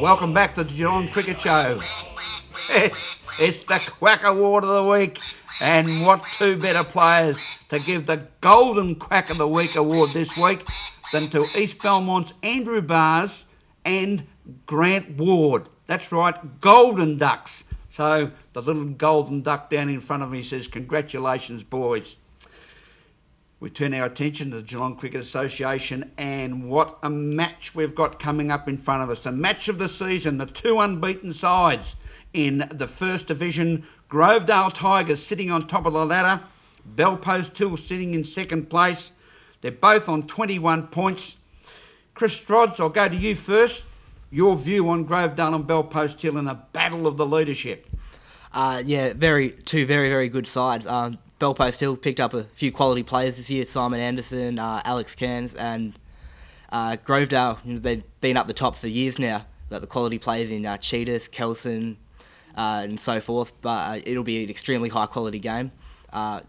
Welcome back to the No8 Cricket Show. It's the Quack Award of the Week, and what two better players to give the Golden Quack of the Week award this week than to East Belmont's Andrew Bars and Grant Ward. That's right, Golden Ducks. So the little golden duck down in front of me says, congratulations, boys. We turn our attention to the Geelong Cricket Association, and what a match we've got coming up in front of us. The match of the season, the two unbeaten sides in the First Division. Grovedale Tigers sitting on top of the ladder. Bellpost Hill sitting in second place. They're both on 21 points. Chris Strodds, I'll go to you first. Your view on Grovedale and Bellpost Hill in the battle of the leadership. Two very, very good sides. Bellpost Hill picked up a few quality players this year, Simon Anderson, Alex Cairns, and Grovedale, they've been up the top for years now. Got the quality players in Cheetahs, Kelson, and so forth, but it'll be an extremely high quality game. I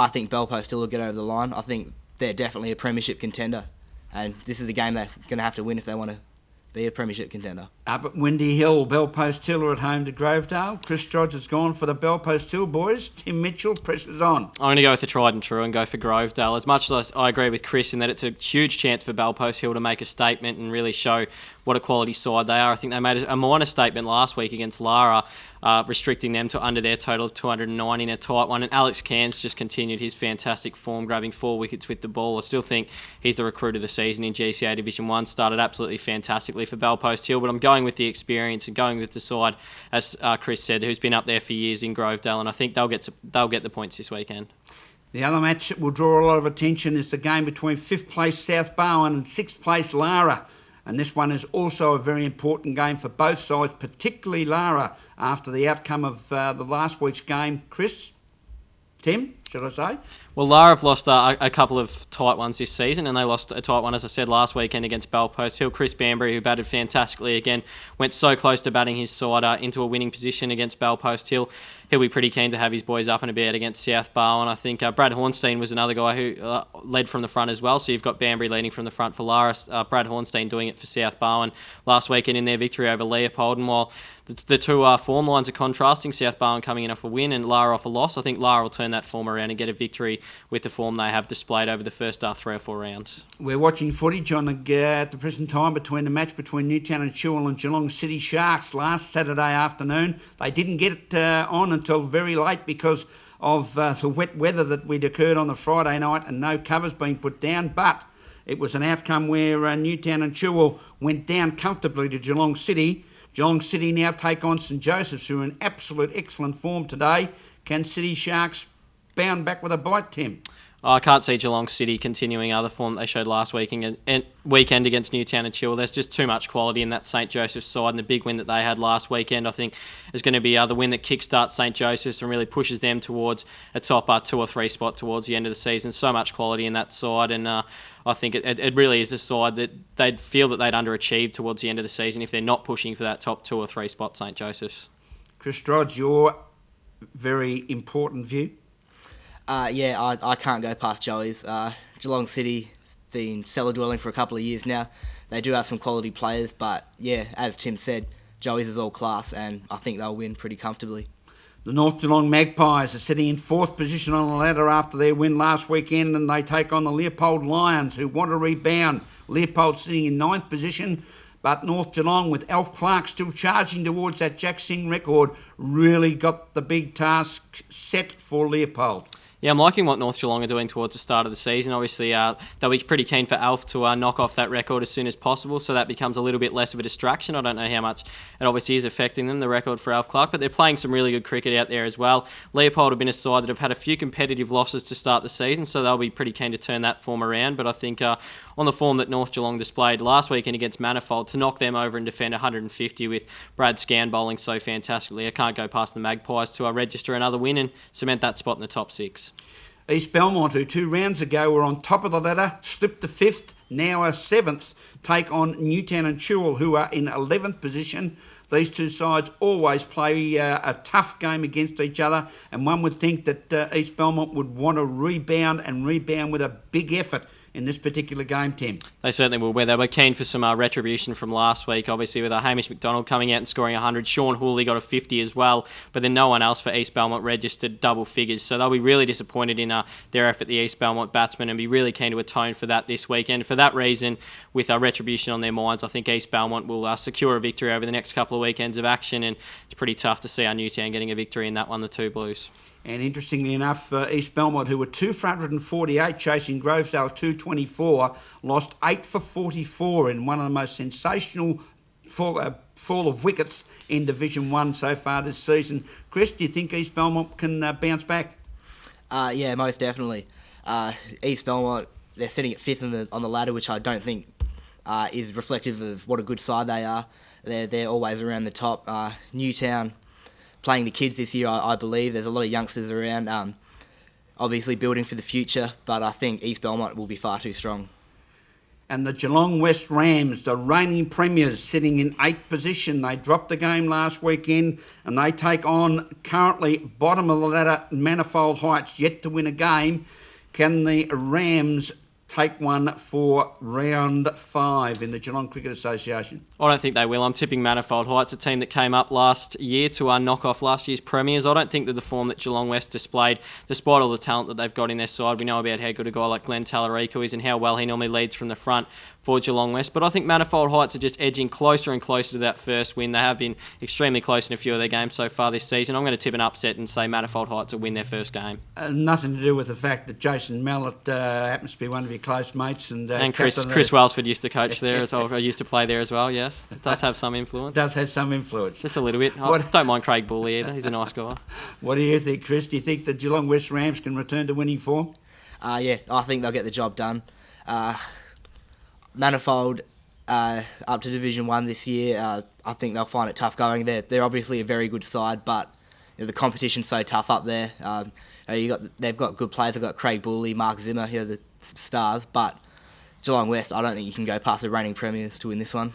think Bellpost Hill will get over the line. I think they're definitely a premiership contender, and this is the game they're going to have to win if they want to be a premiership contender. Up at Windy Hill, Bellpost Hill are at home to Grovedale. Chris Strodds has gone for the Bellpost Hill boys. Tim Mitchell, pressure's on. I'm going to go with the tried and true and go for Grovedale. As much as I agree with Chris in that it's a huge chance for Bellpost Hill to make a statement and really show what a quality side they are. I think they made a minor statement last week against Lara, restricting them to under their total of 290 in a tight one. And Alex Cairns just continued his fantastic form, grabbing 4 wickets with the ball. I still think he's the recruit of the season in GCA Division 1. Started absolutely fantastically for Bellpost Hill, but I'm going with the experience and going with the side, as Chris said, who's been up there for years in Grovedale, and I think they'll get the points this weekend. The other match that will draw a lot of attention is the game between 5th place South Barwon and 6th place Lara. And this one is also a very important game for both sides, particularly Lara, after the outcome of the last week's game. Chris? Tim, should I say? Well, Lara have lost a couple of tight ones this season, and they lost a tight one, as I said, last weekend against Bellpost Hill. Chris Banbury, who batted fantastically again, went so close to batting his side into a winning position against Bellpost Hill. He'll be pretty keen to have his boys up and about against South Barwon. I think Brad Hornstein was another guy who led from the front as well. So you've got Banbury leading from the front for Lara, Brad Hornstein doing it for South Barwon last weekend in their victory over Leopold. And while the two form lines are contrasting, South Barwon coming in off a win and Lara off a loss, I think Lara will turn that form around and get a victory with the form they have displayed over the first 3 or 4 rounds. We're watching footage at the present time between the match between Newtown and Chewell and Geelong City Sharks last Saturday afternoon. They didn't get it on until very late because of the wet weather that we'd occurred on the Friday night and no covers being put down, but it was an outcome where Newtown and Chewell went down comfortably to Geelong City. Geelong City now take on St Joseph's, who are in absolute excellent form today. Can City Sharks bound back with a bite, Tim? I can't see Geelong City continuing other form they showed last weekend against Newtown and Chewell. There's just too much quality in that St Joseph's side, and the big win that they had last weekend, I think, is going to be the win that kickstarts St Joseph's and really pushes them towards a top 2 or 3 spot towards the end of the season. So much quality in that side, and I think it really is a side that they'd feel that they'd underachieved towards the end of the season if they're not pushing for that top 2 or 3 spot, St Joseph's. Chris Strodds, your very important view? I can't go past Joey's. Geelong City, been cellar dwelling for a couple of years now. They do have some quality players, but yeah, as Tim said, Joey's is all class, and I think they'll win pretty comfortably. The North Geelong Magpies are sitting in 4th position on the ladder after their win last weekend, and they take on the Leopold Lions, who want to rebound. Leopold sitting in 9th position, but North Geelong, with Alf Clark still charging towards that Jack Singh record, really got the big task set for Leopold. Yeah, I'm liking what North Geelong are doing towards the start of the season. Obviously, they'll be pretty keen for Alf to knock off that record as soon as possible, so that becomes a little bit less of a distraction. I don't know how much it obviously is affecting them, the record for Alf Clark, but they're playing some really good cricket out there as well. Leopold have been a side that have had a few competitive losses to start the season, so they'll be pretty keen to turn that form around. But I think on the form that North Geelong displayed last weekend against Manifold, to knock them over and defend 150 with Brad Scan bowling so fantastically, I can't go past the Magpies to register another win and cement that spot in the top 6. East Belmont, who 2 rounds ago were on top of the ladder, slipped to 5th, now are 7th, take on Newtown and Chewell, who are in 11th position. These two sides always play a tough game against each other, and one would think that East Belmont would want to rebound with a big effort in this particular game, Tim. They certainly will. Where they were keen for some retribution from last week, obviously with Hamish McDonald coming out and scoring 100. Sean Hooley got a 50 as well, but then no one else for East Belmont registered double figures. So they'll be really disappointed in their effort, the East Belmont batsmen, and be really keen to atone for that this weekend. For that reason, with retribution on their minds, I think East Belmont will secure a victory over the next couple of weekends of action, and it's pretty tough to see our Newtown getting a victory in that one, the two Blues. And interestingly enough, East Belmont, who were 2 for 148 chasing Grovedale 224, lost 8 for 44 in one of the most sensational fall of wickets in Division 1 so far this season. Chris, do you think East Belmont can bounce back? Yeah, most definitely. East Belmont, they're sitting at 5th on the ladder, which I don't think is reflective of what a good side they are. They're always around the top. Newtown playing the kids this year, I believe. There's a lot of youngsters around, obviously building for the future, but I think East Belmont will be far too strong. And the Geelong West Rams, the reigning premiers, sitting in 8th position. They dropped the game last weekend and they take on currently bottom of the ladder Manifold Heights, yet to win a game. Can the Rams take one for round 5 in the Geelong Cricket Association? I don't think they will. I'm tipping Manifold Heights, a team that came up last year to knock off last year's premiers. I don't think that the form that Geelong West displayed, despite all the talent that they've got in their side, we know about how good a guy like Glenn Tallarico is and how well he normally leads from the front for Geelong West. But I think Manifold Heights are just edging closer and closer to that first win. They have been extremely close in a few of their games so far this season. I'm going to tip an upset and say Manifold Heights will win their first game. Nothing to do with the fact that Jason Mallett happens to be one of your close mates. And Chris Wellsford used to coach there as well. I used to play there as well, yes. It does have some influence. Does have some influence. Just a little bit. I don't mind Craig Bull either. He's a nice guy. What do you think, Chris? Do you think the Geelong West Rams can return to winning form? Yeah, I think they'll get the job done. Manifold up to Division 1 this year. I think they'll find it tough going. They're obviously a very good side, but the competition's so tough up there. They've got good players. They've got Craig Bully, Mark Zimmer, the stars, but Geelong West, I don't think you can go past the reigning premiers to win this one.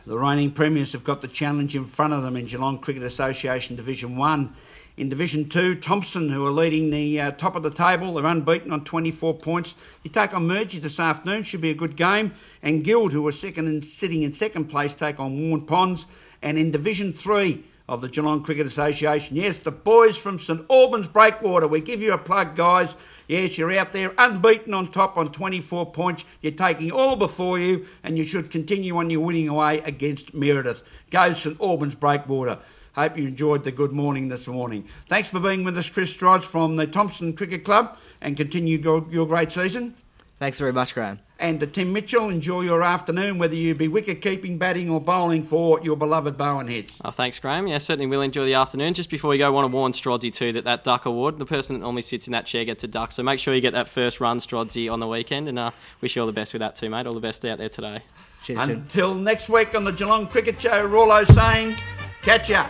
The reigning premiers have got the challenge in front of them in Geelong Cricket Association Division 1. In Division 2, Thompson, who are leading the top of the table, they're unbeaten on 24 points. You take on Murgy this afternoon, should be a good game. And Guild, who are sitting in second place, take on Warren Ponds. And in Division 3 of the Geelong Cricket Association, yes, the boys from St Albans Breakwater, we give you a plug, guys. Yes, you're out there unbeaten on top on 24 points. You're taking all before you, and you should continue on your winning away against Meredith. Go St Albans Breakwater. Hope you enjoyed the good morning this morning. Thanks for being with us, Chris Strodge from the Thompson Cricket Club, and continue your great season. Thanks very much, Graham. And to Tim Mitchell, enjoy your afternoon, whether you be wicket-keeping, batting or bowling for your beloved Bowen Heads. Oh, thanks, Graham. Yeah, certainly will enjoy the afternoon. Just before we go, I want to warn Strodsy too that Duck Award, the person that normally sits in that chair gets a duck. So make sure you get that first run, Strodsy, on the weekend. And wish you all the best with that too, mate. All the best out there today. Cheers, Until next week on the Geelong Cricket Show, Rollo saying, catch ya.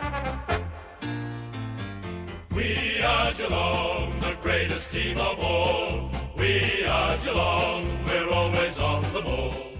We are Geelong, the greatest team of all. We are Geelong, we're always on the ball.